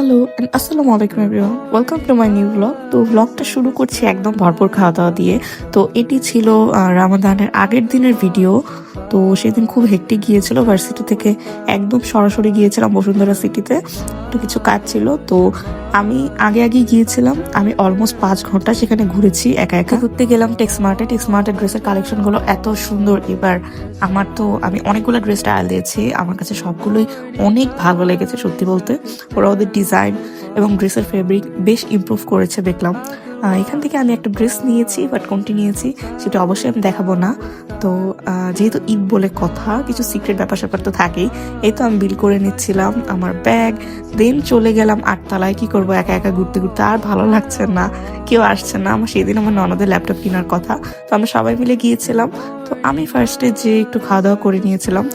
Hello and আসসালামু আলাইকুম everyone, welcome to my new blog. তো ব্লগটা শুরু করছি একদম ভরপুর খাওয়া দাওয়া দিয়ে। তো এটি ছিল রামাদানের আগের দিনের ভিডিও। তো সেদিন খুব হেক্টিক গিয়েছিল, ভার্সিটি থেকে একদম সরাসরি গিয়েছিলাম বসুন্ধরা সিটিতে, একটু কিছু কাজ ছিল। তো আমি আগে আগে গিয়েছিলাম, আমি অলমোস্ট 5 ঘন্টা সেখানে ঘুরেছি একা একা। ঘুরতে গেলাম টেক্সমার্টের ড্রেসের কালেকশনগুলো এত সুন্দর। এবার আমি অনেকগুলো ড্রেস ট্রায়াল দিয়েছি, আমার কাছে সবগুলোই অনেক ভালো লেগেছে সত্যি বলতে। ওরা ওদের ডিজাইন এবং ড্রেসের ফেব্রিক বেশ ইমপ্রুভ করেছে দেখলাম। এখান থেকে আমি একটা ড্রেস নিয়েছি, বাট কোনটি নিয়েছি সেটা অবশ্যই আমি দেখাবো না। তো যেহেতু ঈদ বলে কথা, কিছু সিক্রেট ব্যাপার স্যাপার তো থাকেই। এই তো আমি বিল করে নিচ্ছিলাম আমার ব্যাগ, দেন চলে গেলাম 8 তলায়। কি করবো, একা একা ঘুরতে ঘুরতে আর ভালো লাগছে না, কেউ আসছে না। সেদিন আমার ননদের ল্যাপটপ কেনার কথা, তো আমরা সবাই মিলে গিয়েছিলাম। তো আমি ফার্স্টে যে একটু খাওয়া দাওয়া করে নিয়েছিলাম।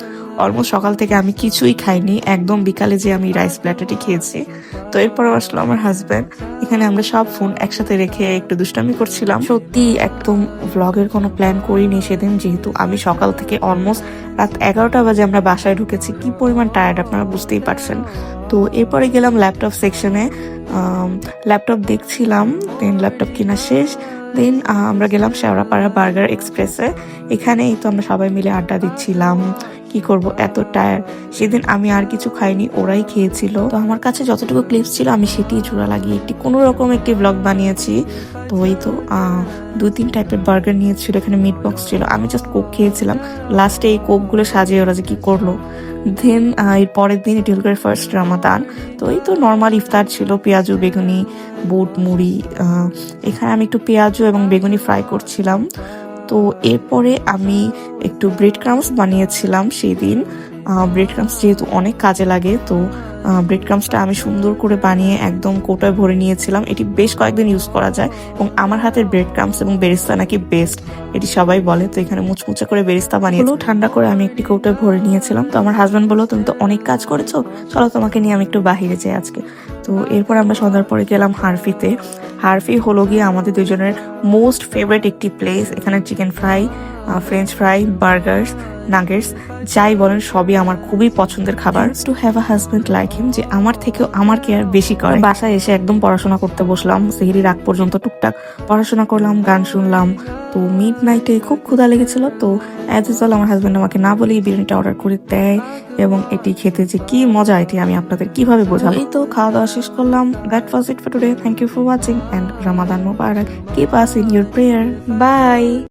অলমোস্ট সকাল থেকে আমি কিছুই খাইনি, একদম বিকালে যে আমি রাইস প্ল্যাটারটি খেয়েছি। তো এরপর আসলো আমার হাজব্যান্ড। এখানে আমরা সব ফোন একসাথে রেখে একটু দুষ্টামি করছিলাম। সত্যি একদম ভ্লগের কোনো প্ল্যান করিনি সেদিন, যেহেতু আমি সকাল থেকে অলমোস্ট রাত 11টা বাজে আমরা বাসায় ঢুকেছি। কি পরিমাণ টায়ার্ড আপনারা বুঝতেই পারছেন। তো এরপরে গেলাম ল্যাপটপ সেকশনে, ল্যাপটপ দেখছিলাম। দেন ল্যাপটপ কেনা শেষ, দেন আমরা গেলাম শেওড়াপাড়া বার্গার এক্সপ্রেসে। এখানেই তো আমরা সবাই মিলে আড্ডা দিচ্ছিলাম। কি করব, এত টায়ার। সেদিন আমি আর কিছু খাইনি, ওরাই খেয়েছিল। তো আমার কাছে যতটুকু ক্লিপস ছিল আমি সেটি জোড়া লাগিয়ে কোনো রকম একটি ব্লগ বানিয়েছি। তো এই তো 2-3 টাইপের বার্গার নিয়েছিল, এখানে মিট বক্স ছিল, আমি জাস্ট কোক খেয়েছিলাম। লাস্টে এই কোকগুলো সাজিয়ে ওরা যে কি করলো। দেন এর পরের দিন এটি হল করে ফার্স্ট রামাদান। তো এই তো নর্মাল ইফতার ছিল, পেঁয়াজু বেগুনি বুট মুড়ি। এখানে আমি একটু পেঁয়াজু এবং বেগুনি ফ্রাই করছিলাম। তো এরপরে আমি একটু ব্রেড ক্রামস বানিয়েছিলাম সেই দিন। ব্রেড ক্রামস যেহেতু অনেক কাজে লাগে, তো ব্রেড ক্রামসটা আমি সুন্দর করে বানিয়ে একদম কৌটায় ভরে নিয়েছিলাম। এটি বেশ কয়েকদিন ইউজ করা যায়, এবং আমার হাতের ব্রেড ক্রামস এবং বেরিস্তা নাকি বেস্ট, এটি সবাই বলে। তো এখানে মুচমুচে করে বেরিস্তা বানিয়ে ঠান্ডা করে আমি একটি কৌটায় ভরে নিয়েছিলাম। তো আমার হাজব্যান্ড বললো, তুমি তো অনেক কাজ করেছো, চলো তোমাকে নিয়ে আমি একটু বাহিরে যাই আজকে। তো এরপর আমরা সন্ধ্যার পরে গেলাম হারফিতে। হারফি হলো গিয়ে আমাদের দুজনের মোস্ট ফেভারিট একটি প্লেস। এখানে chicken fry, French fry, burghers, nuggets, যাই বলেন সবই আমার খুবই পছন্দের খাবার। To have a husband like him, যে আমার থেকেও আমার কেয়ার বেশি করে। বাসায় এসে একদম পড়াশোনা করতে বসলাম, সেহরির আগ পর্যন্ত টুকটাক পড়াশোনা করলাম, গান শুনলাম। তো মিড নাইটে খুব ক্ষুধা লেগেছিল। তো অ্যাজ ইউজুয়াল আমার হাজব্যান্ড আমাকে না বলেই বিরিয়ানিটা অর্ডার করে দেয়, এবং এটি খেতে যে কি মজা এটি আমি আপনাদের কিভাবে বোঝাবো। এই তো খাওয়া দাওয়া শেষ করলাম। That was it for today. Thank you for watching, and Ramadan Mubarak. Keep us in your prayer. By.